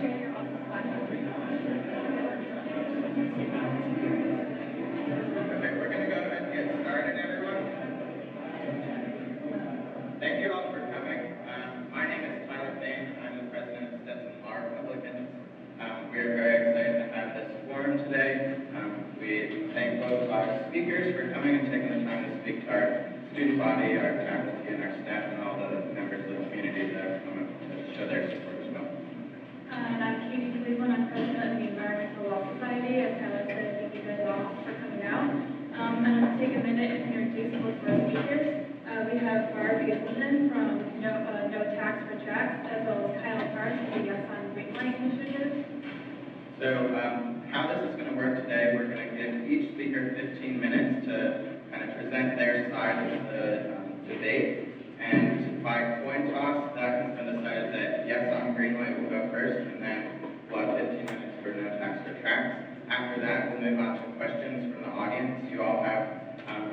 share your awesome platform. Okay, we're going to go ahead and get started, everyone. Thank you all for coming. My name is Tyler Payne. I'm the president of Stetson Republicans. We are very excited to have this forum today. We thank both of our speakers for coming and taking the time to speak to our student body, our faculty, and our staff, and all the members of the community that have come up to show their support as well. And I'm Katie Cleveland. I'm president of the Environmental Law Society. As Tyler said, thank you guys all for coming out. I'm going to take a minute and introduce both of our speakers. We have Barb from No Tax for Tracks, as well as Kyle Parks from the Yes on Greenlight initiative. So how this is going to work today, we're going to give each speaker 15 minutes to kind of present their side of the debate. And by coin toss, that has been decided that Yes on Greenlight will go first, and then we'll have 15 minutes for No Tax for Tracks. After that, we'll move on to questions from the audience. You all have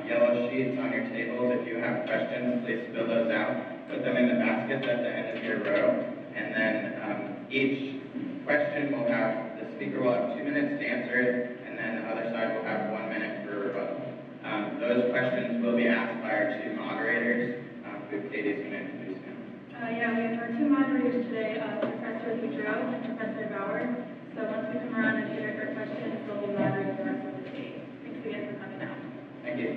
yellow sheets on your tables. If you have questions, please fill those out. Put them in the baskets at the end of your row. And then each question will have, the speaker will have 2 minutes to answer it, and then the other side will have 1 minute for rebuttal. Those questions will be asked by our two moderators, who Katie's going to introduce now. Yeah, we have our two moderators today, Professor Boudreau and Professor Bauer. So once we come around and share our questions, they'll be moderating the rest of the debate. Thanks again for coming out. Thank you.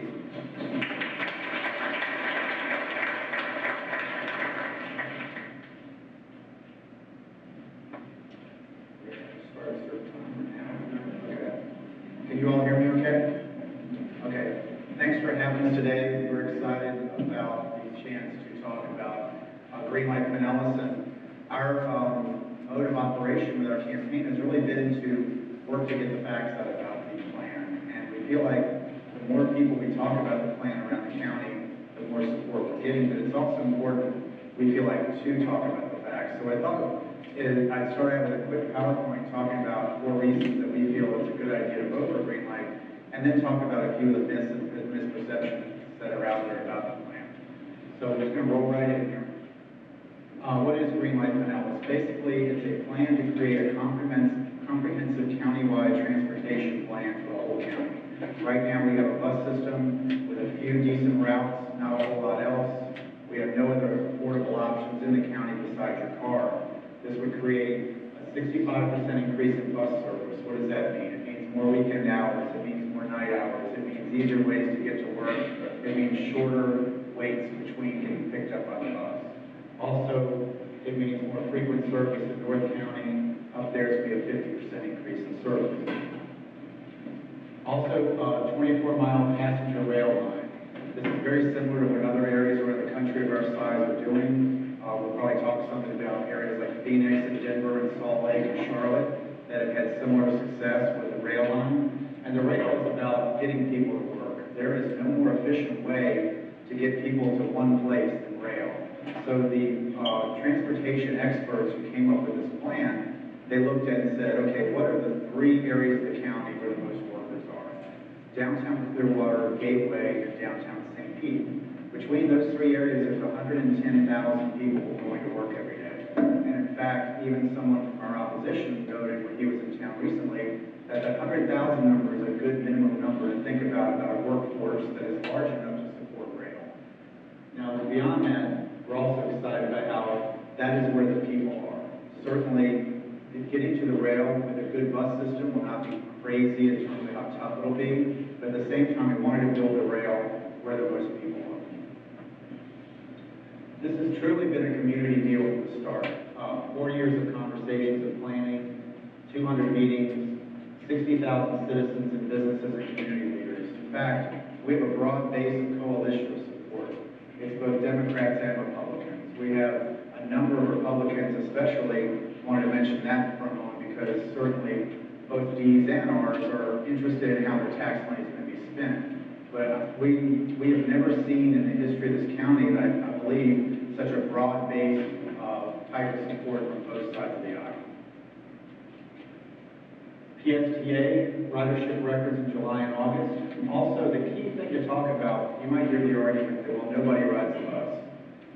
Can you all hear me okay? Okay. Thanks for having us today. We're excited about the chance to talk about Greenlight Pinellas, and our mode of operation with our campaign has really been to work to get the facts out about the plan. And we feel like the more people we talk about the plan around the county, the more support we're getting. But it's also important, we feel like, to talk about the facts. So I thought I'd start out with a quick PowerPoint talking about 4 reasons that we feel it's a good idea to vote for Greenlight, and then talk about a few of the myths and misperceptions that are out there about the plan. So we're just going to roll right in here. What is Greenlight Pinellas? Basically, it's a plan to create a comprehensive countywide transportation plan for the whole county. Right now, we have a bus system with a few decent routes, not a whole lot else. We have no other affordable options in the county besides your car. This would create a 65% increase in bus service. What does that mean? It means more weekend hours. It means more night hours. It means easier ways to get to work. It means shorter waits between getting picked up by the bus. Also, it means more frequent service in North County. Up there, it's going to be a 50% increase in service. Also, 24-mile passenger rail line. This is very similar to what other areas around the country of our size are doing. We'll probably talk something about areas like Phoenix and Denver and Salt Lake and Charlotte that have had similar success with the rail line. And the rail is about getting people to work. There is no more efficient way to get people to one place than rail. So the transportation experts who came up with this plan, they looked at and said, okay, what are the 3 areas of the county where the most workers are? Downtown Clearwater, Gateway, and downtown St. Pete. Between those 3 areas, there's 110,000 people going to work every day. And in fact, even someone from our opposition noted when he was in town recently that 100,000 number is a good minimum number to think about a workforce that is large enough to support rail. Now, beyond that, we're also excited about how that is where the people are. Certainly, getting to the rail with a good bus system will not be crazy in terms of how tough it'll be, but at the same time, we wanted to build a rail where the most people are. This has truly been a community deal from the start. 4 years of conversations and planning, 200 meetings, 60,000 citizens and businesses and community leaders. In fact, we have a broad base of coalition of support. It's both Democrats and Republicans. We have a number of Republicans especially, wanted to mention that for a moment because certainly both D's and R's are interested in how their tax money is going to be spent. But we have never seen in the history of this county, and I believe, such a broad-based type of support from both sides of the aisle. PSTA, ridership records in July and August. Also, the key thing to talk about, you might hear the argument that, well, nobody rides the bus.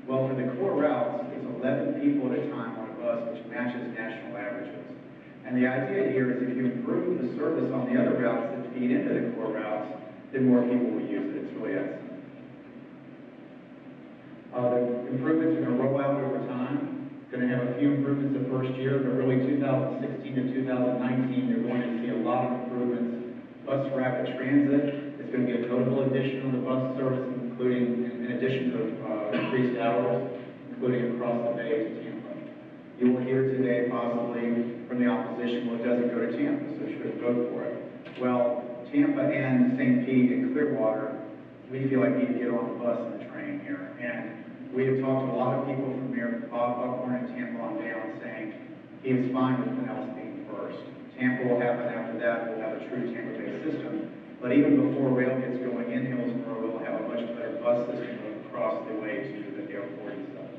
Well, for the core routes, it's 11 people at a time on a bus, which matches national averages. And the idea here is if you improve the service on the other routes that feed into the core routes, then more people will use it. It's really that simple. The improvements are going to roll out over time. Going to have a few improvements the first year, but really 2016 to 2019, you're going to see a lot of improvements. Bus rapid transit is going to be a notable addition on the bus service, including, in addition to increased hours, including across the bay to Tampa. You will hear today possibly from the opposition, well, it doesn't go to Tampa, so you should vote for it. Well, Tampa and St. Pete and Clearwater, we feel like we need to get on the bus and the train here. And we have talked to a lot of people from Mayor Bob Buckhorn and Tampa on down saying he is fine with Pinellas being first. Tampa will happen after that. We'll have a true Tampa-based system. But even before rail gets going in Hillsborough, we'll have a much better bus system across the way to the airport itself.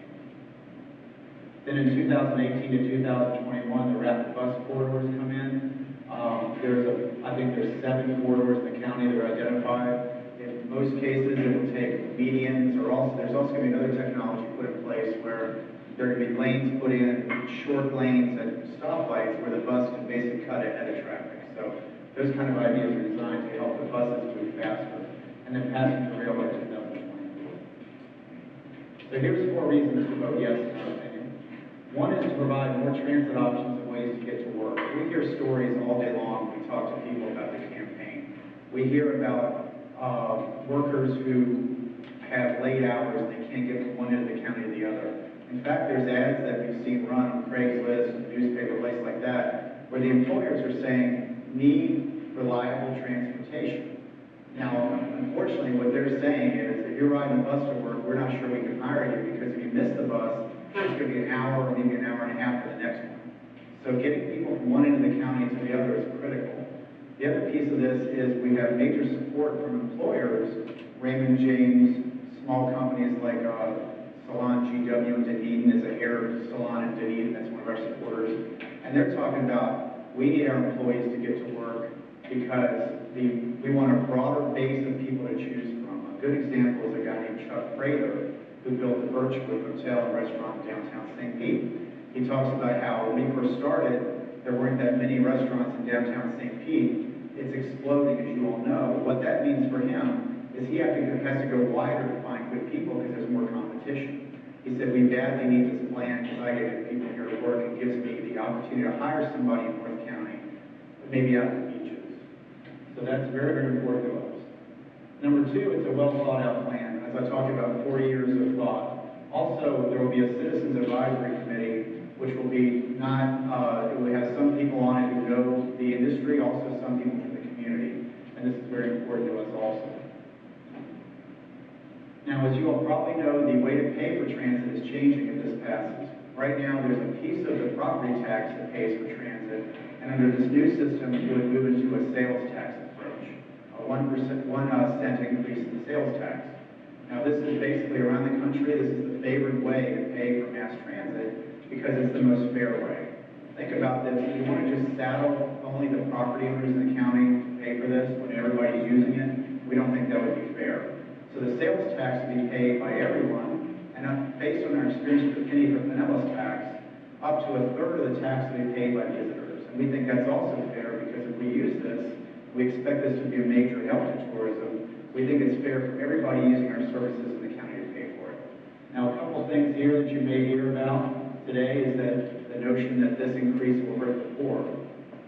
Then in 2018 to 2021, the rapid bus corridors come in. I think there's 7 corridors in the county that are identified. In most cases, it will take medians, there's also going to be another technology put in place where there are going to be lanes put in, short lanes and stoplights where the bus can basically cut ahead of traffic. So those kind of ideas are designed to help the buses move faster, and then passenger rail by 2024. So here's 4 reasons to vote yes, in our opinion. One is to provide more transit options and ways to get to work. We hear stories all day long when we talk to people about the campaign. We hear about workers who have late hours and they can't get from one end of the county to the other. In fact, there's ads that we've seen run on Craigslist and newspaper, places like that, where the employers are saying, need reliable transportation. Now, unfortunately, what they're saying is, if you're riding the bus to work, we're not sure we can hire you because if you miss the bus, it's going to be an hour or maybe an hour and a half for the next one. So getting people from one end of the county to the other is critical. The other piece of this is we have major support from employers, Raymond James, small companies like Salon GW in Dunedin is a hair salon in Dunedin, that's one of our supporters. And they're talking about, we need our employees to get to work because we want a broader base of people to choose from. A good example is a guy named Chuck Prather, who built the Birchwood Hotel and Restaurant in downtown St. Pete. He talks about how when we first started, there weren't that many restaurants in downtown St. Pete. It's exploding, as you all know. What that means for him is he has to go wider to find good people because there's more competition. He said, we badly need this plan because I get people here to work. It gives me the opportunity to hire somebody in North County, but maybe out in the beaches. So that's very, very important to us. Number 2, it's a well thought out plan. As I talked about, 4 years of thought. Also, there will be a citizens advisory committee, which will be it will have some people on it who know the industry, also some people from the community. And this is very important to us also. Now, as you all probably know, the way to pay for transit is changing if this passes. Right now, there's a piece of the property tax that pays for transit, and under this new system, it would move into a sales tax approach, a 1 cent increase in the sales tax. Now, this is basically around the country, this is the favored way to pay for mass transit because it's the most fair way. Think about this, if you want to just saddle only the property owners in the county to pay for this when everybody's using it, we don't think that would be fair. So the sales tax will be paid by everyone, and based on our experience with the penny for Pinellas tax, up to 1/3 of the tax will be paid by visitors. And we think that's also fair because if we use this, we expect this to be a major help to tourism. We think it's fair for everybody using our services in the county to pay for it. Now, a couple of things here that you may hear about today is that the notion that this increase will hurt the poor.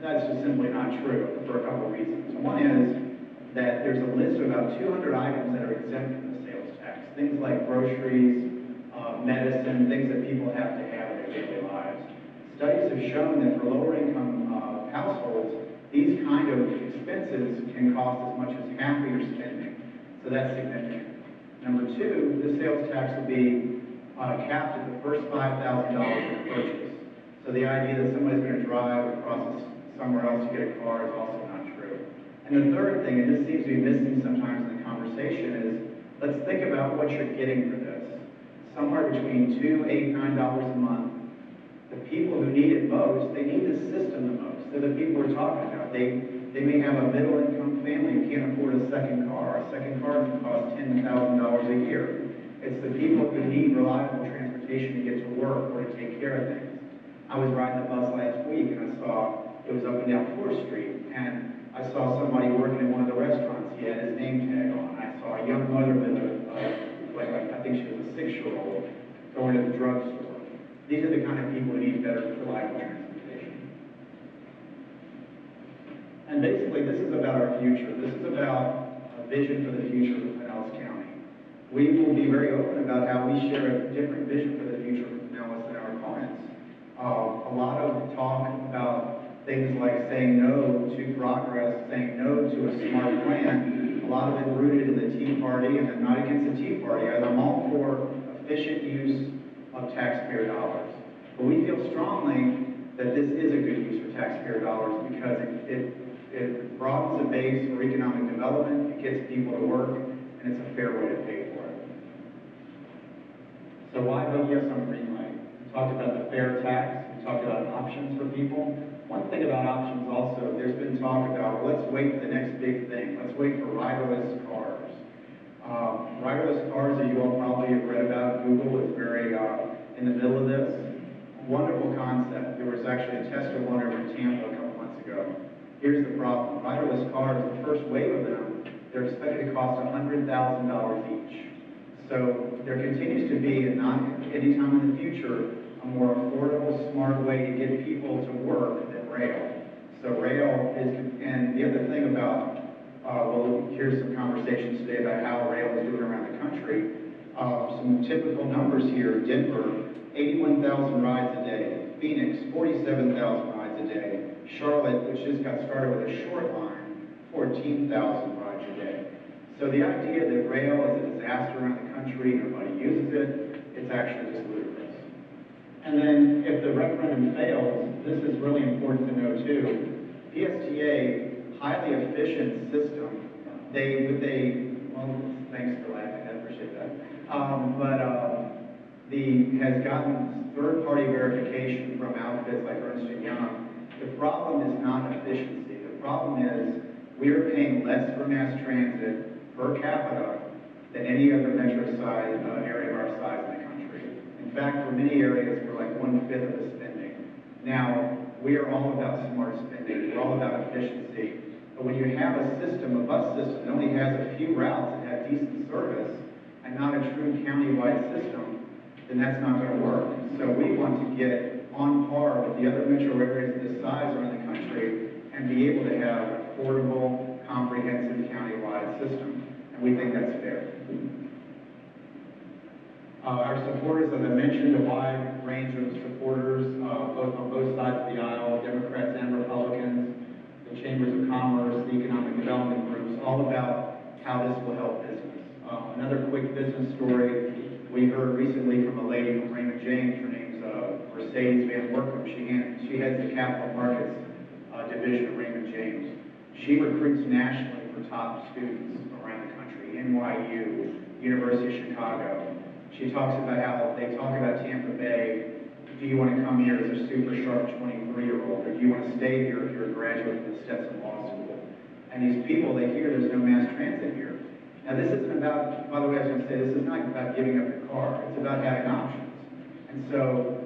That's just simply not true for a couple of reasons. One is that there's a list of about 200 items that are exempt from the sales tax. Things like groceries, medicine, things that people have to have in their daily lives. Studies have shown that for lower income households, these kind of expenses can cost as much as half of your spending. So that's significant. Number 2, the sales tax will be capped at the first $5,000 of the purchase. So the idea that somebody's going to drive across somewhere else to get a car is also not true. And the third thing, and this seems to be missing sometimes in the conversation, is let's think about what you're getting for this. Somewhere between $2, $8, $9 a month. The people who need it most, they need this system the most. They're the people we're talking about. They may have a middle-income family who can't afford a second car. A second car can cost $10,000 a year. It's the people who need reliable transportation to get to work or to take care of things. I was riding the bus last week and I saw down 4th Street, and I saw somebody working in one of the restaurants. He had his name tag on. I saw a young mother with I think she was a 6-year-old, going to the drugstore. These are the kind of people who need better, reliable transportation. And basically, this is about our future. This is about a vision for the future of Pinellas County. We will be very open about how we share a different vision for the future of Pinellas than our opponents. A lot of talk about things like saying no to progress, saying no to a smart plan, a lot of it rooted in the Tea Party, and I'm not against the Tea Party. I'm all for efficient use of taxpayer dollars. But we feel strongly that this is a good use for taxpayer dollars because it broadens the base for economic development, it gets people to work, and it's a fair way to pay for it. So why vote yes on Greenlight? We talked about the fair tax, we talked about options for people. One thing about options also, there's been talk about, let's wait for the next big thing. Let's wait for riderless cars. Riderless cars, as you all probably have read about, Google is very in the middle of this. Wonderful concept. There was actually a test of one over in Tampa a couple months ago. Here's the problem. Riderless cars, the first wave of them, they're expected to cost $100,000 each. So there continues to be, and not any time in the future, a more affordable, smart way to get people to work than rail. So rail is, and the other thing about, well, here's some conversations today about how rail is doing around the country. Some typical numbers here: Denver, 81,000 rides a day; Phoenix, 47,000 rides a day; Charlotte, which just got started with a short line, 14,000 rides a day. So the idea that rail is a disaster around the country, nobody uses it, it's actually just ludicrous. And then if the referendum fails, this is really important to know too. PSTA, highly efficient system. Well, thanks for laughing, I appreciate that. Has gotten third-party verification from outfits like Ernst & Young. The problem is not efficiency. The problem is we are paying less for mass transit per capita than any other metro size area of our size in the country. In fact, for many areas, we're like 1/5 of the spending. Now, we are all about smart spending. We're all about efficiency. But when you have a system, a bus system, that only has a few routes that have decent service and not a true county-wide system, then that's not going to work. So we want to get on par with the other metro areas of this size around the country and be able to have an affordable, comprehensive county-wide system. And we think that's fair. Our supporters, as I mentioned, a wide range of supporters, both on both sides of the aisle, Democrats and Republicans, the Chambers of Commerce, the economic development groups, all about how this will help business. Another quick business story. We heard recently from a lady from Raymond James. Her name's Mercedes Van Workum. She heads the capital markets division of Raymond James. She recruits nationally for top students around the country, NYU, University of Chicago. She talks about how they talk about Tampa Bay. Do you want to come here as a super sharp 23-year-old, or do you want to stay here if you're a graduate from the Stetson Law School? And these people, they hear there's no mass transit here. Now this isn't about, by the way, I was going to say, this is not about giving up your car. It's about having options. And so,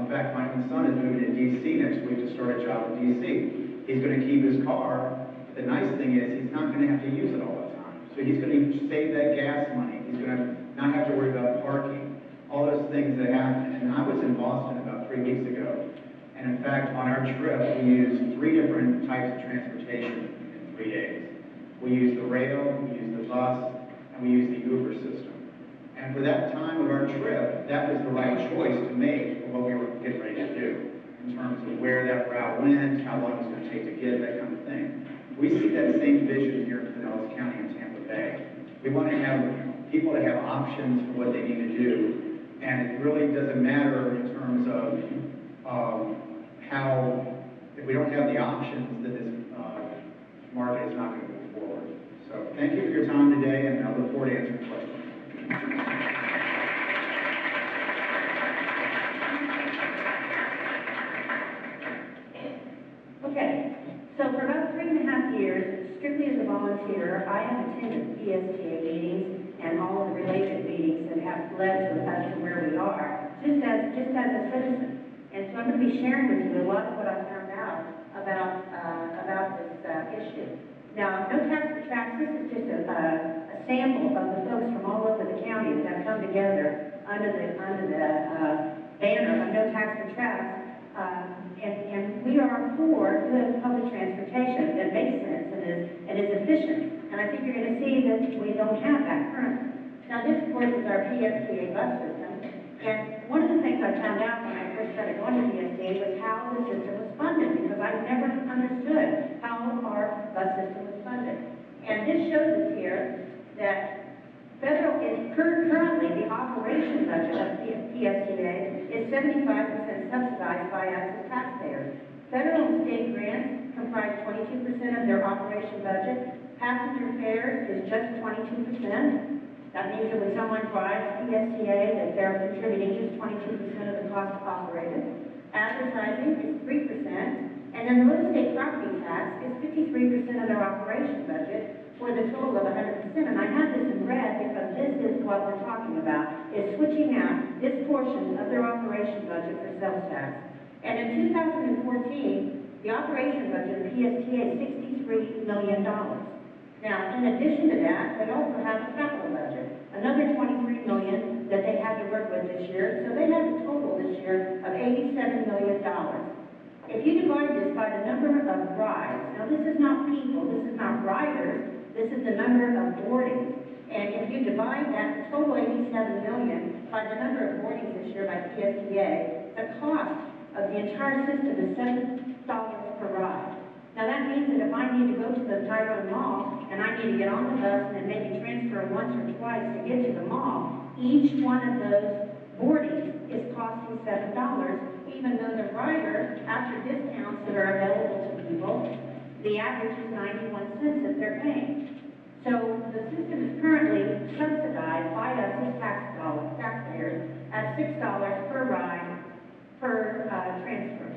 in fact, my own son is moving to D.C. next week to start a job in D.C. He's going to keep his car, but the nice thing is he's not going to have to use it all the time. So he's going to save that gas money. He's going to not have to worry about parking, all those things that happen. And I was in Boston about 3 weeks ago. And in fact, on our trip, we used 3 different types of transportation in 3 days. We used the rail, we used the bus, and we used the Uber system. And for that time of our trip, that was the right choice to make for what we were getting ready to do, in terms of where that route went, how long it was going to take to get, that kind of thing. We see that same vision here in Pinellas County and Tampa Bay. We want to have people to have options for what they need to do, and it really doesn't matter in terms of if we don't have the options, then this market is not going to move forward. So thank you for your time today, and I look forward to answering questions. Okay, so for about 3.5 years, strictly as a volunteer, I have attended PSTA meetings and all of the related meetings that have led to us to where we are, just as a citizen. And so I'm going to be sharing with you a lot of what I found out about Now, no tax for tracks, this is just a sample of the folks from all over the county that have come together under the banner of no tax for tracks. And we are for good public transportation that makes sense and is efficient. And I think you're going to see that we don't have that currently. Now, this, of course, is our PSTA bus system. And one of the things I found out when I first started going to PSTA was how the system was funded, because I never understood how our bus system was funded. And this shows us here that currently the operation budget of PSTA is 75% subsidized by us as taxpayers. Federal and state grants comprise 22% of their operation budget. Passenger fares is just 22%. That means that when someone drives PSTA, that they're contributing just 22% of the cost to operate it. Advertising is 3%, and then the real estate property tax is 53% of their operation budget for the total of 100%. And I have this in red because this is what we're talking about, is switching out this portion of their operation budget for sales tax. And in 2014, the operation budget of PSTA is $63 million. Now, in addition to that, they also have a capital budget, another $23 million that they have to work with this year. So they have a total this year of $87 million. If you divide this by the number of rides, now this is not people, this is not riders, this is the number of boardings. And if you divide that total $87 million by the number of boardings this year by PSTA, the cost of the entire system is $7 per ride. Now that means that if I need to go to the Tyrone Mall and I need to get on the bus and then maybe transfer once or twice to get to the mall, each one of those boardings is costing $7, even though the rider, after discounts that are available to people, the average is 91 cents that they're paying. So the system is currently subsidized by us as taxpayers at $6 per ride per transfer.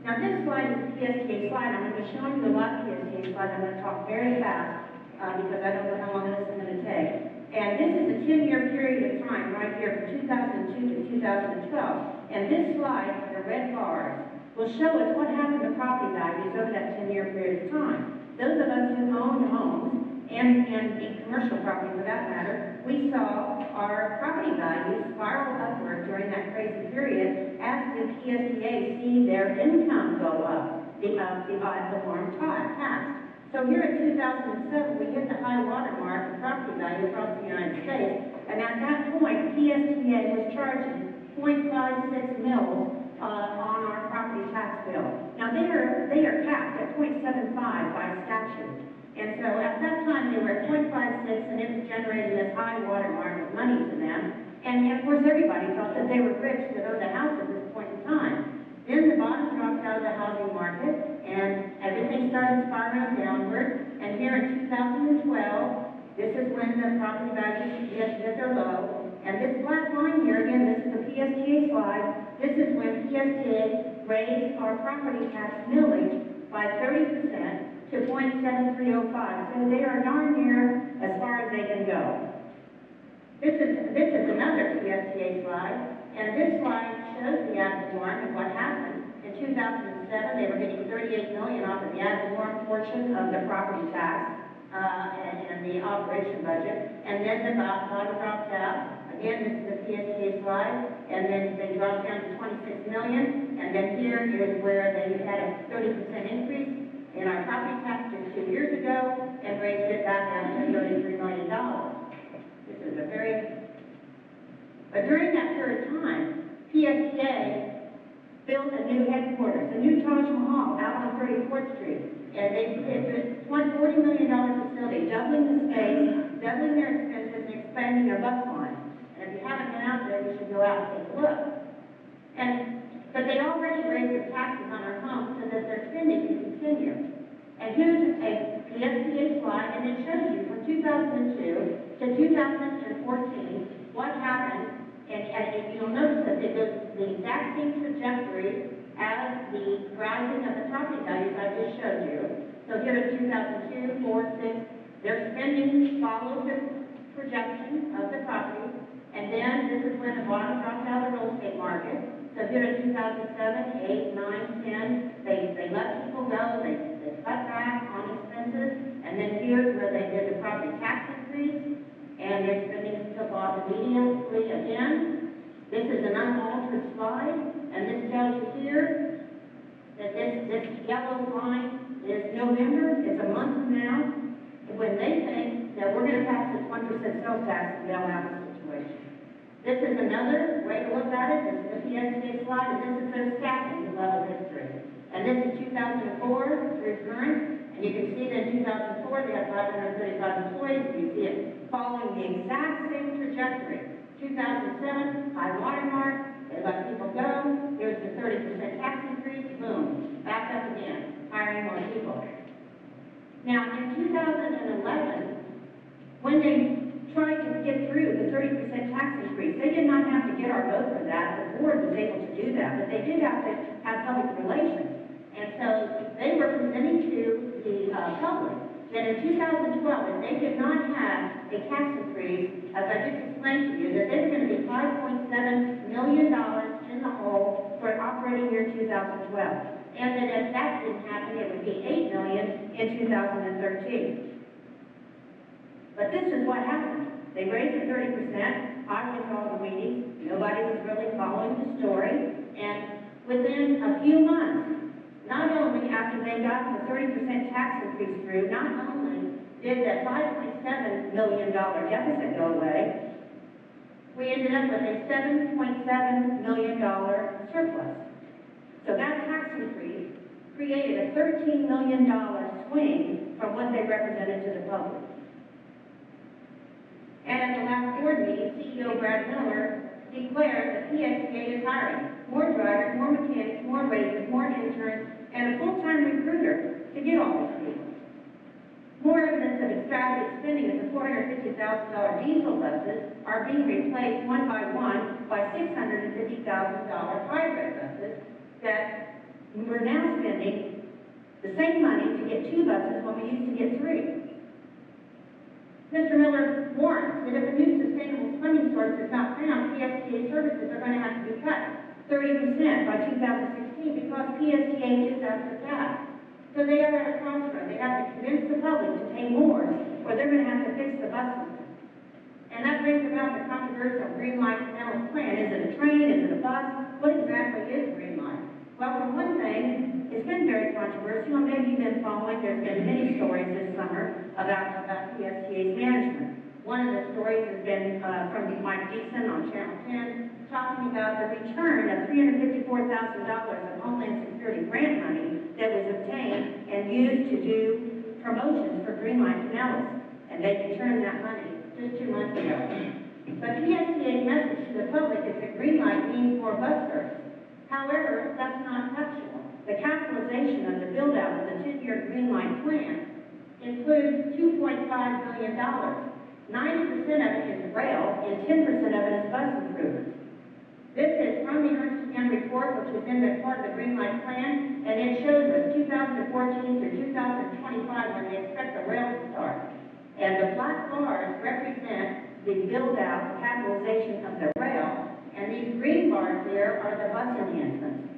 Now this slide is a PSTA slide. I'm going to be showing you a lot of PSTA slides. I'm going to talk very fast because I don't know how long this is going to take. And this is a 10-year period of time right here from 2002 to 2012. And this slide, the red bars, will show us what happened to property values over that 10-year period of time. Those of us who own homes, and in commercial property for that matter, we saw our property values spiral upward during that crazy period as the PSTA see their income go up, the farm tax. So here in 2007, we hit the high water mark of property value across the United States, and at that point, PSTA was charging 0.56 mils on our property tax bill. Now they are capped at 0.75 by statute. And so at that time they were at 0.56 and it was generating this high water mark of money to them. And of course everybody thought that they were rich that owned a house at this point in time. Then the bottom dropped out of the housing market and everything started spiraling downward. And here in 2012, this is when the property values hit their low. And this black line here, again, this is a PSTA slide. This is when PSTA raised our property tax millage by 30% to 0.7305. So they are darn near as far as they can go. This is another PSTA slide, and this slide shows the ad valorem and what happened. In 2007, they were getting $38 million off of the ad valorem portion of the property tax and the operation budget, and then the bottom dropped out. Again, this is a PSTA slide, and then they dropped down to $26 million, and then here is where they had a 30% increase in our property tax just 2 years ago and raised it back down to $33 million. This is but during that period of time, PSTA built a new headquarters, a new Taj Mahal out on 34th Street. And it's a $40 million facility, doubling the space, doubling their expenses, and expanding their bus line. And if you haven't been out there, you should go out and take a look. But they already raised the taxes on our homes so that their spending can continue. And here's a PSTA slide, and it shows you from 2002 to 2014 what happened. And you'll notice that it goes the exact same trajectory as the rising of the property values I just showed you. So here in 2002, 4, 6, their spending followed the projection of the property. And then this is when the bottom dropped out of the real estate market. So here in 2007, 8, 9, 10, they let people go, they cut back on expenses, and then immediately again. This is an unaltered slide, and this tells you here that this yellow line is November, it's a month from now, when they think that we're going to pass this 1% sales tax and bail out the situation. This is another way to look at it. This is a PSTA slide, and this is their staffing level history. And this is 2004 through current, and you can see that in 2004 they had 535 employees. You see it following the exact same trajectory. 2007, high watermark, they let people go. Here's the 30% tax increase, boom, back up again, hiring more people. Now, in 2011, when they tried to get through the 30% tax increase, they did not have to get our vote for that. The board was able to do that, but they did have to have public relations. And so they were presenting to the public that in 2012, if they did not have a tax increase, as I just explained to you, that they were going to be $5.7 million in the hole for operating year 2012. And that if that didn't happen, it would be $8 million in 2013. But this is what happened. They raised it 30%. I went to all the meetings. Nobody was really following the story. And within a few months, not only after they got the 30% tax increase through, not only did that $5.7 million deficit go away, we ended up with a $7.7 million surplus. So that tax increase created a $13 million swing from what they represented to the public. And at the last board meeting, CEO Brad Miller declared that PSTA is hiring more drivers, more mechanics, more raises, more interns, and a full-time recruiter to get all these people. More evidence of extravagant spending is the $450,000 diesel buses are being replaced one by $650,000 hybrid buses that we're now spending the same money to get 2 buses when we used to get 3. Mr. Miller warns that if a new sustainable funding source is not found, PSTA services are going to have to be cut 30% by 2016 because PSTA is out of gas. So they are at a crossroad. They have to convince the public to pay more, or they're going to have to fix the bus system. And that brings about the controversial Greenlight Pinellas plan. Is it a train? Is it a bus? What exactly is Greenlight? Well, for one thing, it's been very controversial, and maybe you've been following. There's been many stories this summer about PSTA's management. One of the stories has been from Mike Deason on Channel 10, talking about the return of $354,000 of Homeland Security grant money that was obtained and used to do promotions for Greenlight Pinellas. And they returned that money just 2 months ago. But PSTA's message to the public is that Greenlight means more bus service. However, that's not factual. The capitalization of the build-out of the 10-year Greenlight plan includes $2.5 billion. 90% of it is rail, and 10% of it is bus improvements. This is from the Ernst & Young report, which is in the part of the Greenlight plan, and it shows us 2014 through 2025 when they expect the rail to start. And the black bars represent the build-out, the capitalization of the rail, and these green bars here are the bus enhancements.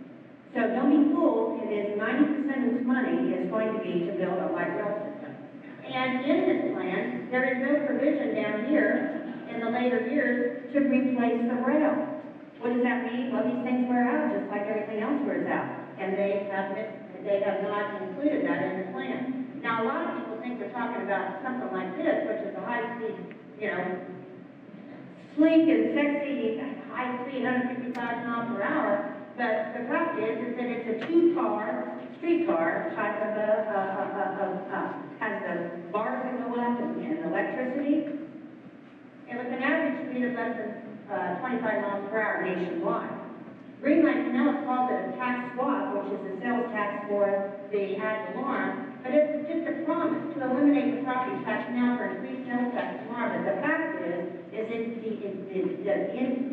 So don't be fooled, it is 90% of this money is going to be to build a light rail system. And in this plan, there is no provision down here in the later years to replace the rail. What does that mean? Well, these things wear out just like everything else wears out. And they have not included that in the plan. Now, a lot of people think we're talking about something like this, which is a high-speed, sleek and sexy, high-speed, 155 miles per hour. But the fact is that it's a 2-car, streetcar type of has the bars that go up and electricity. And with an average speed of less than 25 miles per hour nationwide. Greenlight Pinellas calls it a tax swap, which is the sales tax for the ad valorem, but it's just a promise to eliminate the property tax now for increased sales tax tomorrow. But the fact is the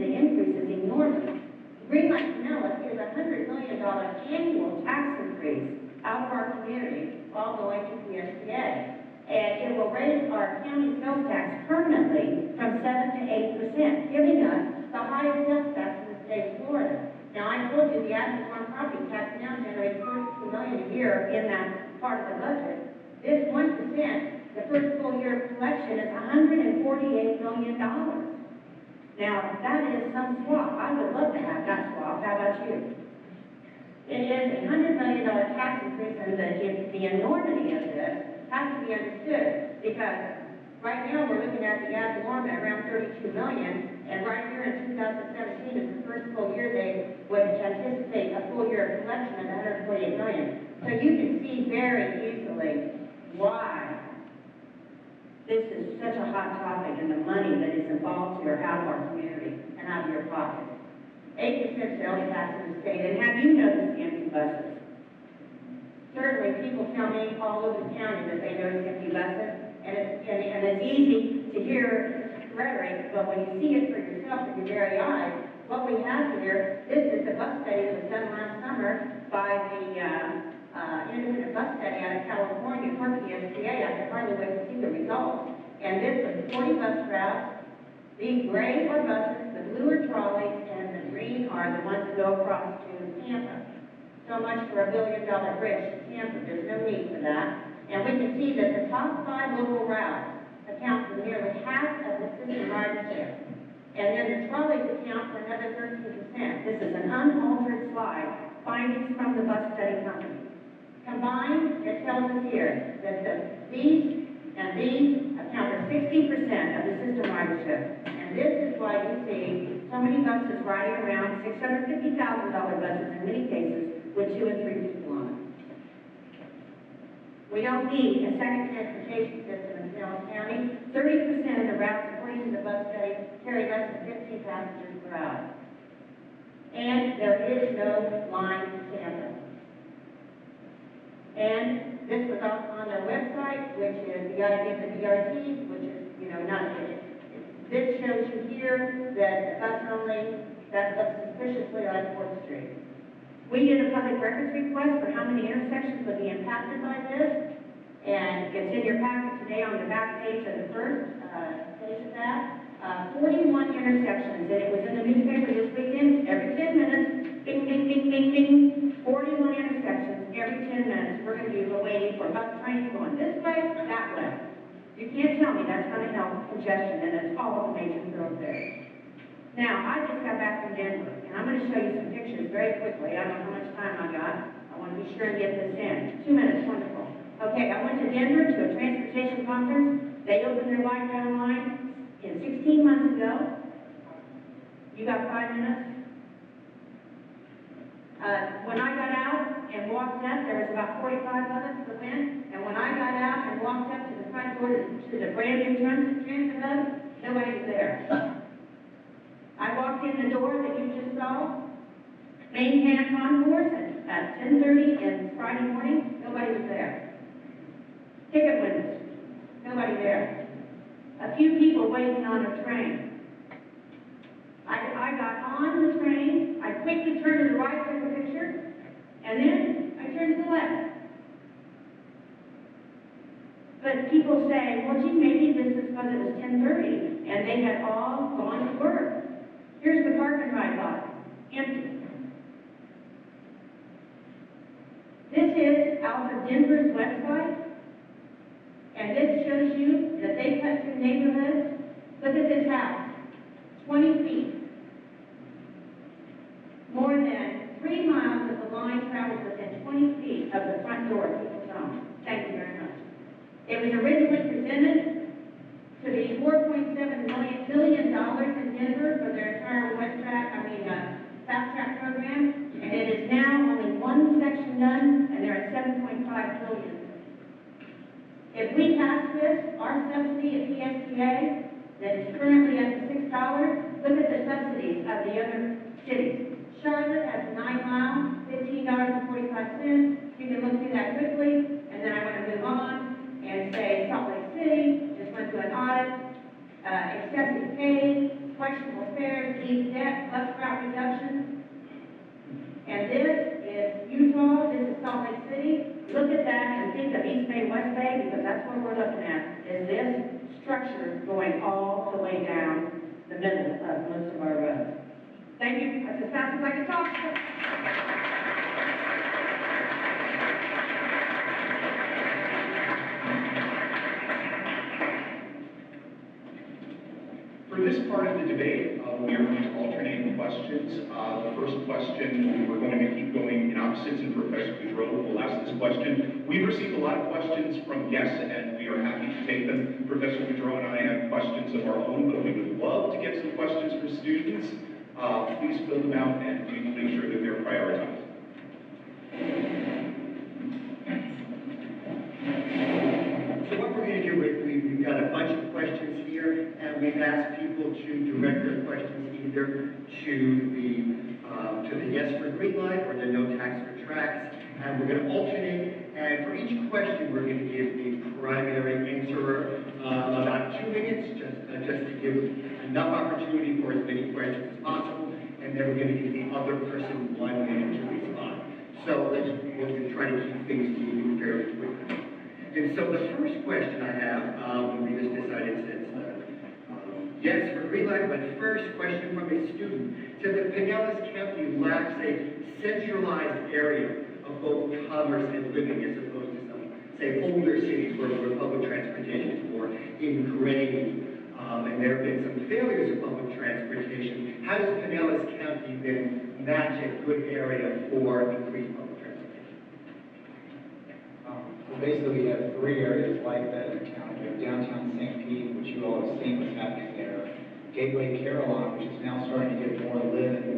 increase is enormous. Greenlight Pinellas is a $100 million annual tax increase out of our community, all going to PSTA. And it will raise our county sales tax permanently from 7 to 8%, giving us the highest sales tax in the state of Florida. Now, I told you the ad valorem property tax now generates $32 million a year in that part of the budget. This 1%, the first full year of collection, is $148 million. Now, that is some swap. I would love to have that swap. How about you? It is a $100 million tax increase, and the enormity of this has to be understood, because right now we're looking at the ad valorem at around $32 million, and right here in 2017 is the first full year they would anticipate a full year of collection of $148 million. So you can see very easily why this is such a hot topic, and the money that is involved here out of our community and out of your pockets. 8% sales tax in the state, and have you noticed the empty buses? Certainly, people tell me all over the county that they notice empty buses, and it's easy to hear rhetoric, but when you see it for yourself with your very eyes, what we have here, this is a bus study that was done last summer by the independent bus study out of California for PSTA. I can hardly wait to see the results. And this was 40 bus routes. The gray are buses, the blue are trolleys, and the green are the ones that go across to Tampa. So much for a $1 billion bridge to Tampa. There's no need for that. And we can see that the top 5 local routes account for nearly half of the system ridership. And then the trolleys account for another 13%. This is an unaltered slide, findings from the bus study company. Combined, it tells us here that these and these account for 60% of the system ridership. And this is why you see so many buses riding around, $650,000 buses in many cases, with 2 and 3 people on them. We don't need a second transportation system in Pinellas County. 30% of the routes, according to the bus study, carry less than 15 passengers per hour. And there is no line to Tampa. And this was also on their website, which is the idea of the BRTs, which is, not it. This shows you here that the bus only, that looks suspiciously like 4th Street. We did a public records request for how many intersections would be impacted by this, and it's in your packet today on the back page of the first page of that. 41 intersections, and it was in the newspaper this weekend, every 10 minutes, bing, bing, bing, bing, bing, 41 intersections every 10 minutes. We're going to be waiting for bus trains going this way, that way. You can't tell me that's going to help congestion, and it's all the major thoroughfares. Now, I just got back from Denver, and I'm going to show you some pictures very quickly. I don't know how much time I got. I want to be sure and get this in. 2 minutes, wonderful. Okay, I went to Denver to a transportation conference. They opened their light down line 16 months ago. You got 5 minutes? When I got out and walked up, there was about 45 of us that went. And when I got out and walked up to the front door to the brand new transit hub, nobody was there. I walked in the door that you just saw, main can concourse at 10:30 and Friday morning, nobody was there. Ticket windows, nobody there. A few people waiting on a train. I got on the train, I quickly turned to the right, took a picture, and then I turned to the left. But people say, well, gee, maybe this is because it was 10:30 and they had all gone to work. Here's the park and ride lot, empty. This is out of Denver's website, and this shows you that they cut through neighborhoods. Look at this house, 20 feet. More than 3 miles of the line travels within 20 feet of the front door of people's homes. Thank you very much. It was originally presented to be $4.7 million in Denver for their entire fast track program, and it is now only one section done, and they're at $7.5 billion. If we pass this, our subsidy at PSTA, that is currently at the $6, look at the subsidies of the other cities. Charlotte has 9 miles, $15.45. You can look through that quickly, and then I want to move on and say Salt Lake City just went through an audit, excessive pay, questionable fares, deep debt, bus route reduction. And this is Utah, this is Salt Lake City. Look at that and think of East Bay, West Bay, because that's what we're looking at, is this structure going all the way down the middle of most of our roads. Thank you. That's as fast as I can talk. For this part of the debate, we are going to alternate questions. The first question, we're going to keep going in opposites, and Professor Boudreau will ask this question. We've received a lot of questions from guests, and we are happy to take them. Professor Boudreau and I have questions of our own, but we would love to get some questions from students. Please fill them out, and please make sure that they're prioritized. So what we're going to do is we've got a bunch of questions here, and we've asked people to direct their questions either to the yes for Greenlight or the no tax for tracks. And we're going to alternate, and for each question, we're going to give the primary answerer about 2 minutes, just to give enough opportunity for as many questions as possible, and then we're going to give the other person 1 minute to respond. So we're going to try to keep things moving fairly quickly. And so the first question I have, we just decided since yes for Greenlight, but first question from a student said that Pinellas County lacks a centralized area of both commerce and living as opposed to some, say, older cities where public transportation is more ingrained. And there have been some failures of public transportation. How does Pinellas County then match a good area for increased public transportation? Well, basically, we have 3 areas like that in the county. We have downtown St. Pete, which you all have seen what's happening there. Gateway Carolina, which is now starting to get more live and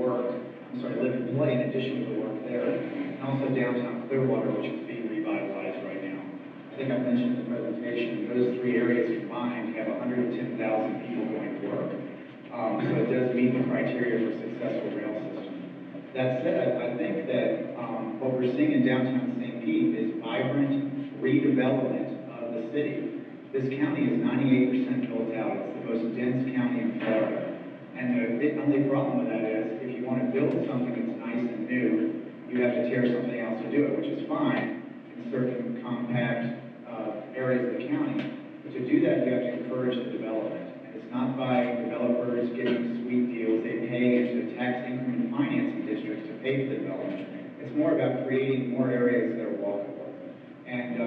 play in addition to the work there. And also downtown Clearwater, which is being revitalized right now. I think I mentioned in the presentation, those 3 areas combined have 110,000 people going to work. So it does meet the criteria for a successful rail system. That said, I think that what we're seeing in downtown St. Pete is vibrant redevelopment of the city. This county is 98% built out. It's the most dense county in Florida. And the only problem with that is if you want to build something that's nice and new, you have to tear something else to do it, which is fine in certain compact areas of the county. But to do that, you have to encourage the development. And it's not by developers getting sweet deals. They pay into tax increment financing districts to pay for the development. It's more about creating more areas that are walkable. And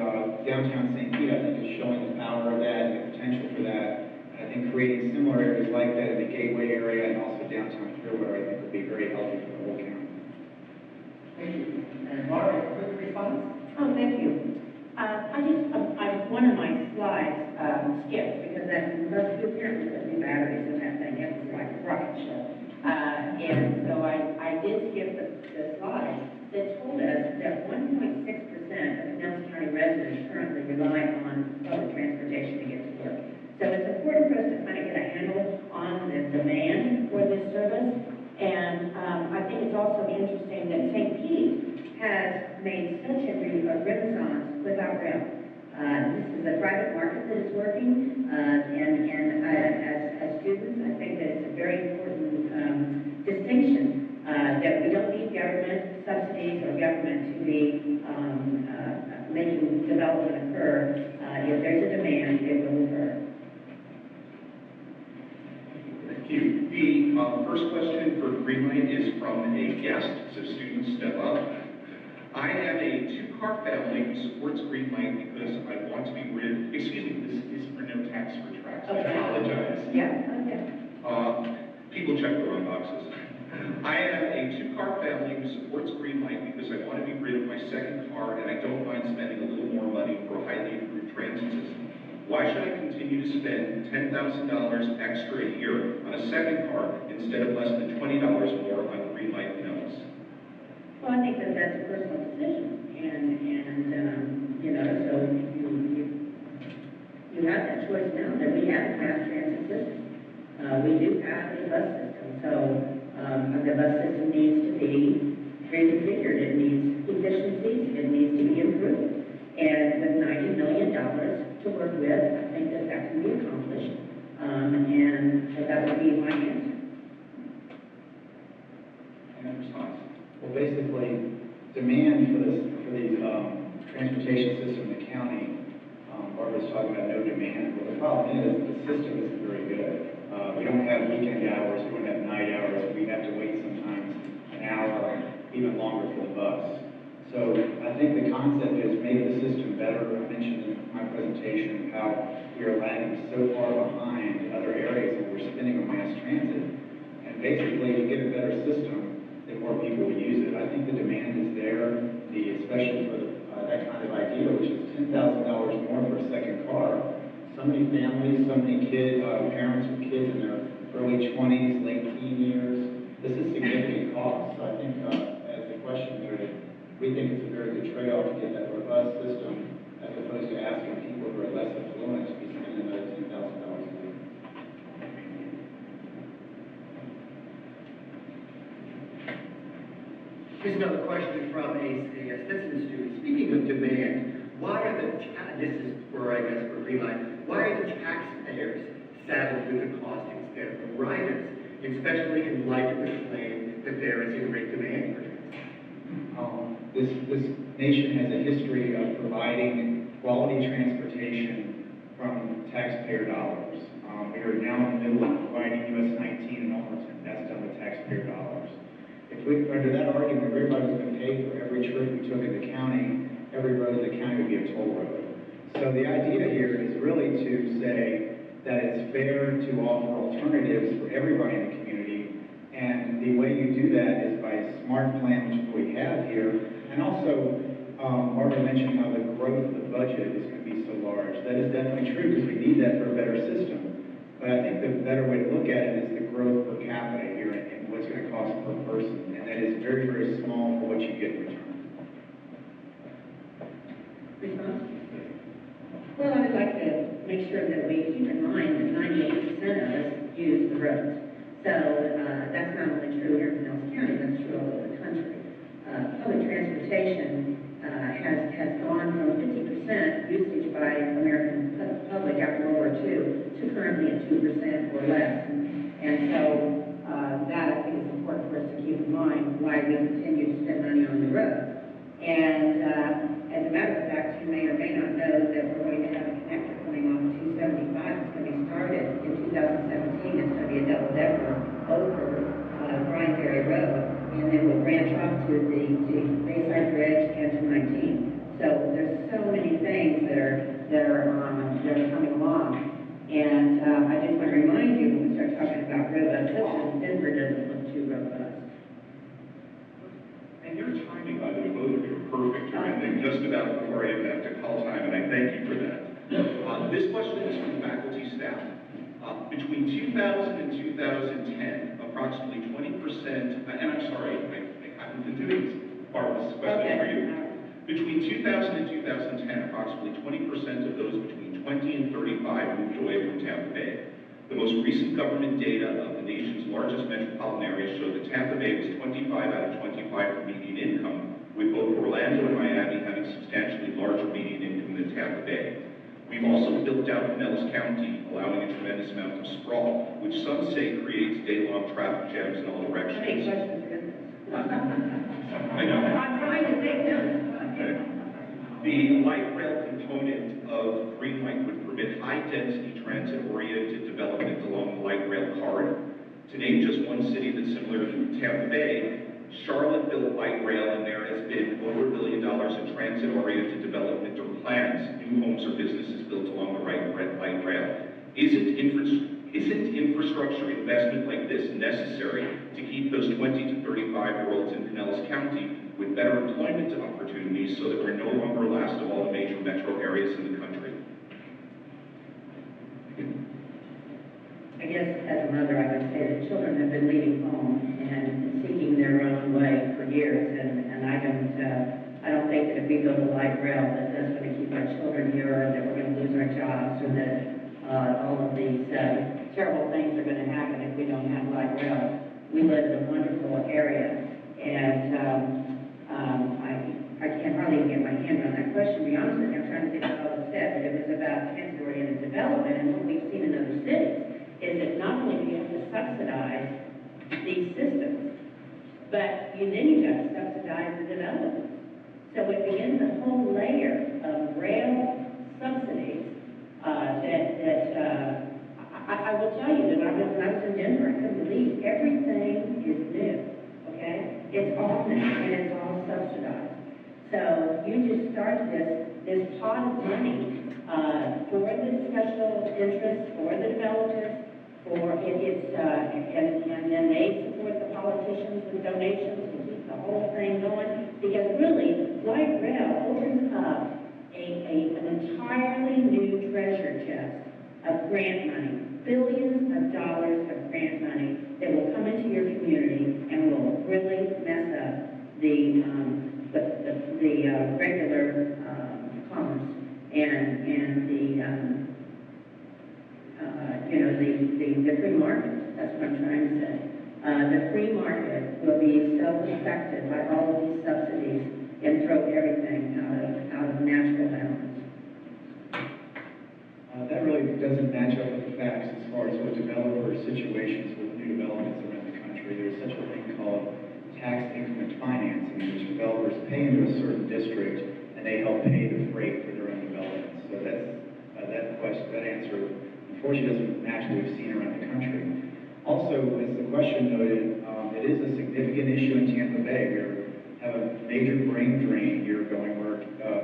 downtown St. Pete, I think, is showing the power of that and the potential for that. And I think creating similar areas like that in the Gateway area and also downtown Clearwater, I think, would be very healthy for the whole county. Thank you. And Barb, a quick response? Oh, thank you. One of my slides skipped because that must be apparently the new batteries in that thing. It was like a rocket ship. And so I did skip the slide that told us that 1.6% of Pinellas County residents currently rely on public transportation to get to work. So it's important for us to kind of get a handle on the demand for this service. And I think it's also interesting that St. Pete has made such a renaissance without rail. This is a private market that is working, and as students, I think that it's a very important distinction that we don't need government subsidies or government to be making development occur. If there's a demand, it will occur. Thank you. The first question for Greenlight is from a guest, so students step up. I am a 2-car family who supports Greenlight because I want to be rid, excuse me, this is for no tax for tracks. I apologize. Yeah, okay. People check the wrong boxes. I am a 2-car family who supports Greenlight because I want to be rid of my second car and I don't mind spending a little more money for a highly improved transit system. Why should I continue to spend $10,000 extra a year on a second car instead of less than $20 more on Greenlight Pinellas? Well, I think that that's a personal decision, and you know, so you have that choice now that we have a fast transit system. We do have a bus system, so the bus system needs to be reconfigured. It needs efficiencies. It needs to be improved. And with $90 million to work with, I think that that can be accomplished. And so that would be my answer. And response? Well, basically, demand for these transportation system in the county, Barb was talking about no demand. Well, the problem is the system isn't very good. We don't have weekend hours, we don't have night hours, we have to wait sometimes an hour, even longer for the bus. So I think the concept is make the system better. I mentioned in my presentation how we are lagging so far behind other areas where we're spending on mass transit. And basically, to get a better system, then more people will use it. I think the demand is there, especially for that kind of idea, which is $10,000 more for a second car. So many families, so many kids, parents with kids in their early 20s, late teen years. This is significant cost. So I think, as the question noted, we think it's a very good trade-off to get that robust system, as opposed to asking people who are less affluent to be spending another $10,000 a year. Here's another question from a Stetson student. Speaking of demand, why are this is for, I guess, for Greenlight, why are the taxpayers saddled with the cost instead of the riders, especially in light of the claim that there is a great demand for it? This nation has a history of providing quality transportation from taxpayer dollars. We are now in the middle of providing US 19 in Almerton. That's done with taxpayer dollars. If we, under that argument, everybody's going to pay for every trip we took in the county, every road in the county would be a toll road. So the idea here is really to say that it's fair to offer alternatives for everybody in the community, and the way you do that is by a smart plan, which is what we have here, and also, Barbara mentioned how the growth of the budget is going to be so large. That is definitely true, because we need that for a better system. But I think the better way to look at it is the growth per capita here and what's going to cost per person, and that is very, very small for what you get in return. Response? Well, I would like to make sure that we keep in mind that 98% of us use the roads. So that's not only true here in Pinellas County, that's true all over the country. Public transportation has gone from 50% usage by American public after World War II to currently at 2% or less. And so that I think is important for us to keep in mind why we continue to spend money on the roads. And as a matter of fact, you may or may not know that we're going to have a connector coming on 275. It's going to be started in 2017. It's going to be a double-decker over Bryan Road, and then we'll branch off to the Bayside Bridge and to 19. So there's so many things that are coming along. And I just want to remind you, when we start talking about robust systems, Denver doesn't look too robust. And your timing, by the way, both of you are perfect. You're ending just about before I even have to call time, and I thank you for that. This question is from faculty staff. Between 2000 and 2010, approximately 20%, and I'm sorry, I haven't been doing this. Barb, this question is for you. Between 2000 and 2010, approximately 20% of those between 20 and 35 moved away from Tampa Bay. The most recent government data of the nation's largest metropolitan areas show that Tampa Bay was 25 out of 25 for median income, with both Orlando and Miami having substantially larger median income than Tampa Bay. We've also built out Pinellas County, allowing a tremendous amount of sprawl, which some say creates day-long traffic jams in all directions. How many questions are this? I know. I'm trying to take notes. Okay. The light rail component of Greenlight would permit high-density transit-oriented development along the light rail corridor. To name just one city that's similar to Tampa Bay, Charlotte built light rail, and there has been over $1 billion in transit-oriented development or plans, new homes or businesses built along the light rail. Isn't infrastructure investment like this necessary to keep those 20 to 35-year-olds in Pinellas County with better employment opportunities so that we're no longer last of all the major metro areas in the country? I guess as a mother, I would say that children have been leaving home and seeking their own way for years, and I don't think that if we build a light rail that that's going to keep our children here, or that we're going to lose our jobs, or that all of these terrible things are going to happen if we don't have light rail. We live in a wonderful area, and I can't hardly get my hand on that question, to be honest with you. I'm trying to think of all it said, but it was about transit-oriented development, and what we've seen in other cities is that not only do you have to subsidize these systems, but then you've got to subsidize the development. So it begins a whole layer of rail subsidies I will tell you that when I was in Denver, I couldn't believe everything is new, okay? It's all new and it's all subsidized. So you just start this pot of money for the special interests, for the developers, and then they support the politicians with donations to keep the whole thing going. Because really, light rail opens up an entirely new treasure chest of grant money, billions of dollars of grant money that will come into your community and will really mess up the regular commerce and the free market. That's what I'm trying to say. The free market will be so affected by all of these subsidies and throw everything out of natural balance. That really doesn't match up with the facts as far as what developer situations with new developments around the country. There's such a thing called tax increment financing, in which developers pay into a certain district and they help pay the freight for their own development. So that answer unfortunately doesn't match what we've seen around the country. Also, as the question noted, it is a significant issue in Tampa Bay. We have a major brain drain here going where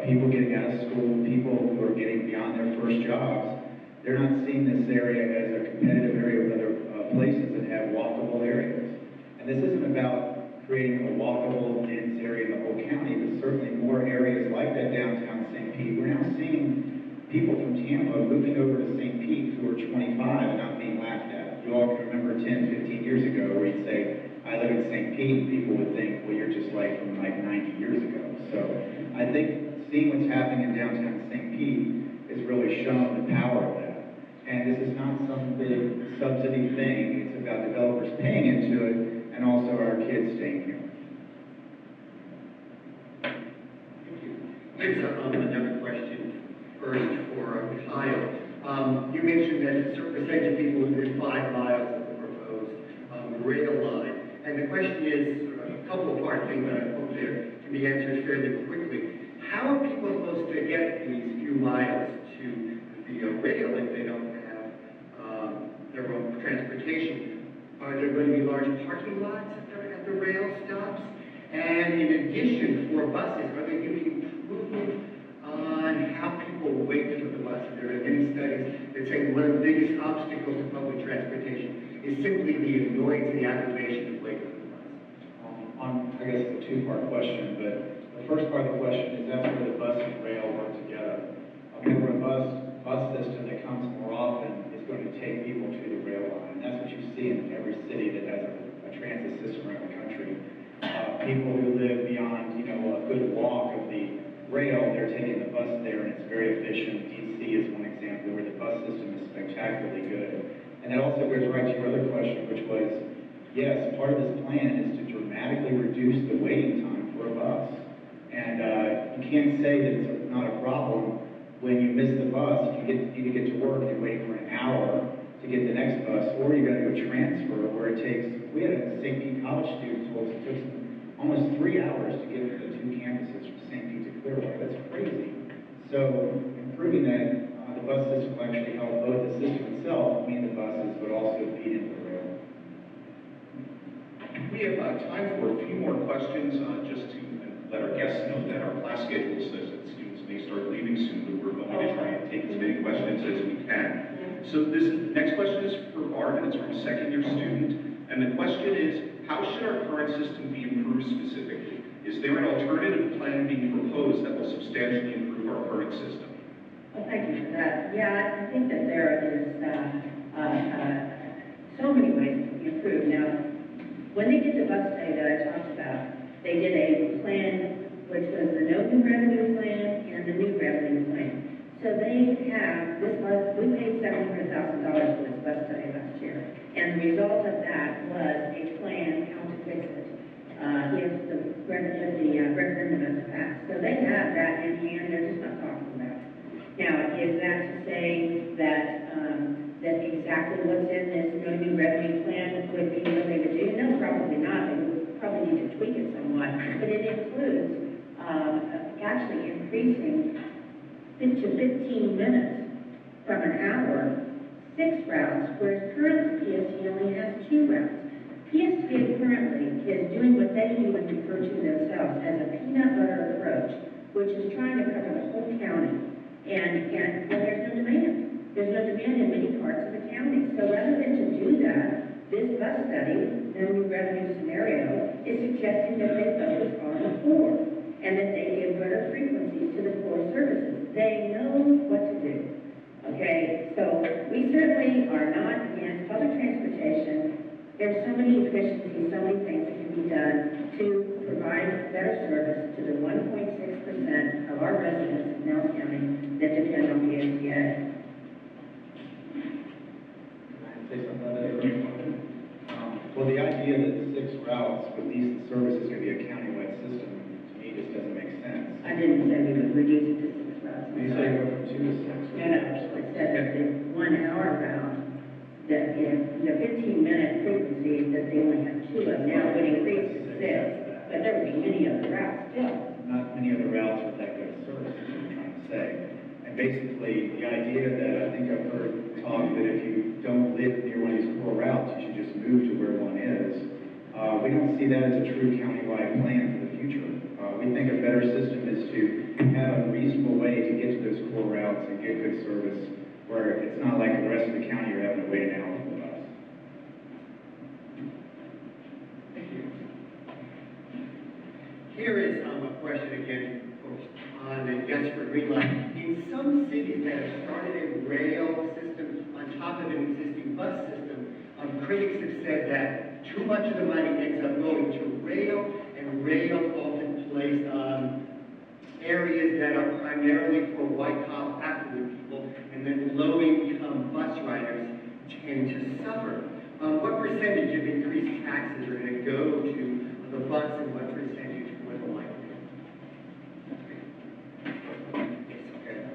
people getting out of school, people who are getting beyond their first jobs, they're not seeing this area as a competitive area with other places that have walkable areas. And this isn't about creating a walkable, dense area in the whole county, but certainly more areas like that downtown St. Pete. We're now seeing people from Tampa moving over to St. Pete who are 25 and not being laughed at. You all can remember 10, 15 years ago where you'd say, I live in St. Pete, and people would think, well, you're just like from like 90 years ago. So I think seeing what's happening in downtown St. Pete has really shown the power of that. And this is not some big subsidy thing. It's about developers paying into it and also our kids staying here. Thank you. Here's another question first for Kyle. You mentioned that a certain percentage of people within 5 miles of the proposed rail line. And the question is a couple of part thing that I hope there can be answered fairly quickly. How are people supposed to get these few miles to the rail if they don't have their own transportation? Are there going to be large parking lots at the rail stops? And in addition, for buses, are they giving improvement on how people wait for the bus? There are many studies that say one of the biggest obstacles to public transportation is simply the annoyance and the aggravation of waiting for the bus. I guess it's a two-part question, but the first part of the question is that's where the bus and rail work together. Where a bus system that comes more often is going to take people to the rail line. And that's what you see in every city that has a transit system around the country. People who live beyond, a good walk of the rail, they're taking the bus there, and it's very efficient. DC is one example where the bus system is spectacularly good. And that also goes right to your other question, which was, yes, part of this plan is to dramatically reduce the waiting time for a bus. And you can't say that it's not a problem when you miss the bus, you need to get to work, and you're waiting for an hour to get the next bus, or you got to go transfer where it takes, we had a St. Pete college student who it took almost 3 hours to get to the 2 campuses from St. Pete to Clearwater. That's crazy. So improving that, the bus system will actually help both the system itself, mean the buses, but also feed into the rail. We have time for a few more questions, just to let our guests know that our class schedule says that students may start leaving soon, but we're going to try and take as many questions as we can. So this next question is for Barb, and it's from a second-year student. And the question is, how should our current system be improved specifically? Is there an alternative plan being proposed that will substantially improve our current system? Well, thank you for that. Yeah, I think that there is so many ways to improve. Now, when they did the bus study that I talked about, they did a plan which was the no new revenue plan and the new revenue plan. So they have, we paid $700,000 for this bus study last year. And the result of that was a plan how to fix it if the referendum is passed. So they have that in hand, they're just not talking about it. Now, is that to say that that exactly what's in this no new revenue plan would be what they would do? No, probably not. They would probably need to tweak it somewhat. But it includes actually increasing to 15 minutes from an hour, 6 routes, whereas currently PST only has 2 routes. PST currently is doing what they would refer to themselves as a peanut butter approach, which is trying to cover the whole county. And well, there's no demand. There's no demand in many parts of the county. So rather than to this bus study, the new revenue scenario, is suggesting that they focus on the poor and that they give better frequencies to the poor services. They know what to do. Okay, so we certainly are not against public transportation. There's so many efficiencies, so many things that can be done to provide better service to the 1.6% of our residents in Nelson County that depend on the SBA. Say something about that? Well, the idea that 6 routes with decent service is going to be a countywide system, to me, just doesn't make sense. I didn't say we would reduce it to 6 routes. You say you go from 2 to 6. No, I said that the 1 hour route, that if the 15-minute frequency that they only have 2 of now would increase to 6, but there would be many other routes still. Not many other routes with that good service, is what I'm trying to say. And basically, the idea that I think I've heard talk that if you don't live near one of these core routes, you should just move to where one is. We don't see that as a true countywide plan for the future. We think a better system is to have a reasonable way to get to those core routes and get good service, where it's not like the rest of the county you're having to wait an hour for the bus. Thank you. Here is a question again on the yes for Greenlight. In some cities that have started a rail system on top of an existing bus system, critics have said that too much of the money ends up going to rail, and rail often plays areas that are primarily for white-collar affluent people, and then low-income bus riders tend to suffer. What percentage of increased taxes are going to go to the bus, and what percentage for the light rail?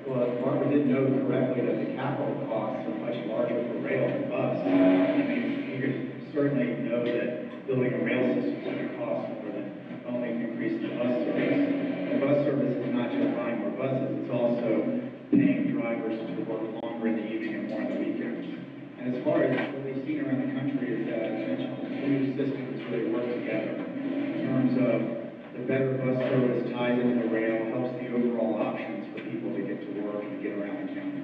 Well, if Barb didn't know correctly that the capital costs are much larger for rail than bus, I mean, you could certainly know that building a rail system is going to cost more than only increasing the bus service. The bus service is not just buying more buses, it's also paying drivers to work longer in the evening and more on the weekends. And as far as what we've seen around the country is that the two systems really work together in terms of the better bus service ties into the rail, helps the overall options for people to get to work and get around the county.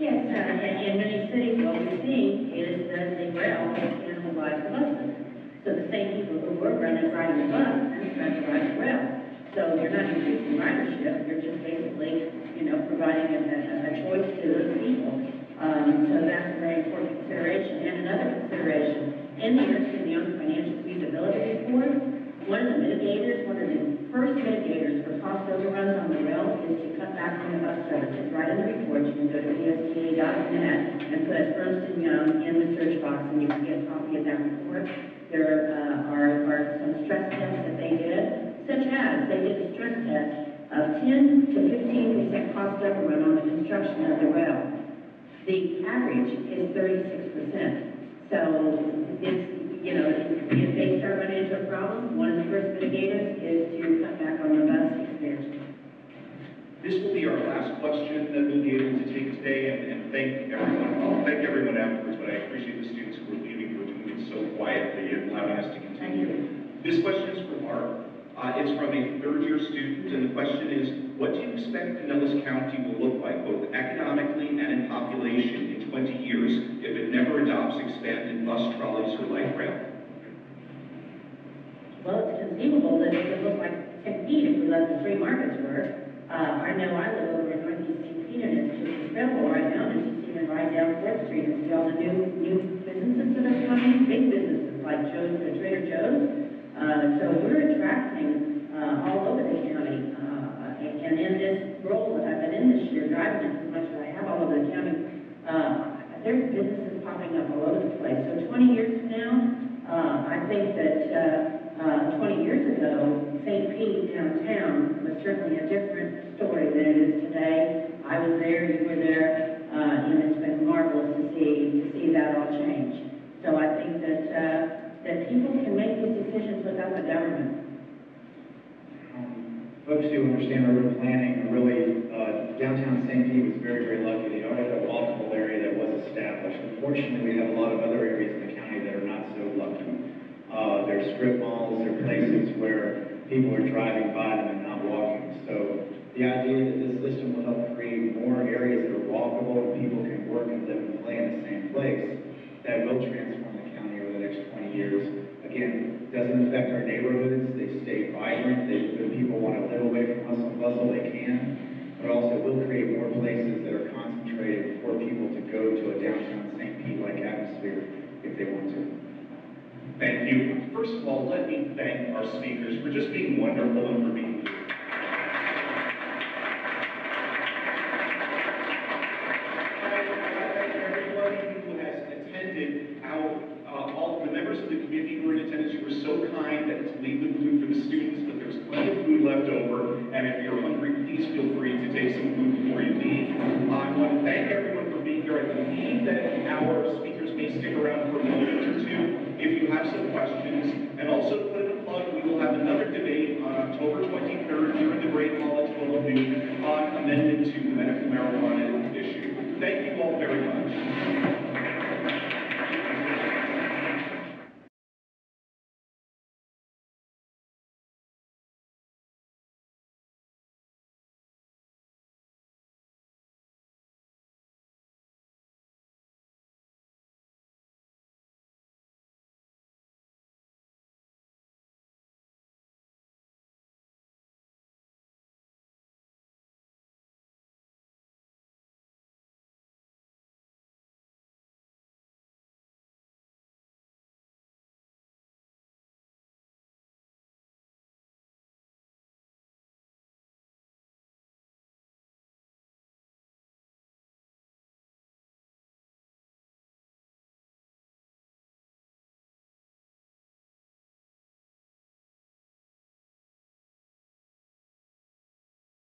Yes, in many cities, what we've seen is that the rail cannibalized the buses. So the same people who were riding the bus and trying to ride the rail. So you're not increasing ridership, you're just basically, providing a choice to those people. So that's a very important consideration. And another consideration, in the Ernst & Young Financial Feasibility Report, one of the first mitigators for cost overruns on the rail is to cut back on the bus service. It's right in the report. You can go to ESTA.net and put Ernst & Young in the search box, and you can get a copy of that report. There are some stress tests that they did, such as they did a stress test of 10 to 15% cost overrun on the construction of the rail. The average is 36%. So it's, if they start running into a problem, one of the first mitigators is to cut back on the bus expansion. This will be our last question that we'll be able to take today, and thank everyone. I'll thank everyone afterwards, but I appreciate the students who are leaving for doing it so quietly and allowing us to continue. This question is for Barb. It's from a third-year student, and the question is, what do you expect Pinellas County will look like, both economically and in population, in 20 years, if it never adopts expanded bus trolleys or light rail? Well, it's conceivable that it could look like St. Pete if we let the free markets work. I know I live over in Northeast St. Pete, and it's just incredible right now that you see them right down 4th Street and see all the new businesses that are coming, big businesses like Trader Joe's. So we're attracting all over the county. And in this role that I've been in this year, driving it as much as I have all over the county, there's businesses popping up all over the place. So 20 years from now, I think that 20 years ago, St. Pete downtown was certainly a different story than it is today. I was there, you were there, and it's been marvelous to see that all change. So I think that people can make these decisions without the government. Folks who understand urban planning are really, downtown St. Pete was very, very lucky. They already had a walkable area that was established. Unfortunately, we have a lot of other areas in the county that are not so lucky. There's strip malls, there are places where people are driving by them and not walking. So the idea that this system will help create more areas that are walkable and people can work and live and play in the same place that will transform the county over the next 20 years. Again, doesn't affect our neighborhoods, they stay vibrant, the people want to live away from hustle and bustle, they can, but also will create more places that are concentrated for people to go to a downtown St. Pete-like atmosphere if they want to. Thank you. First of all, let me thank our speakers for just being wonderful and for being here. Everybody who has attended, all the members of the community who were in attendance, you were so kind to leave the food for the students, but there's plenty of food left over, and if you're hungry, please feel free to take some food before you leave. I want to thank everyone for being here. I believe that our speakers may stick around for a moment or two if you have some questions, and also put in a plug, we will have another debate on October 23rd here in the Great Hall at 12 noon on amendment to the medical marijuana issue. Thank you all very much.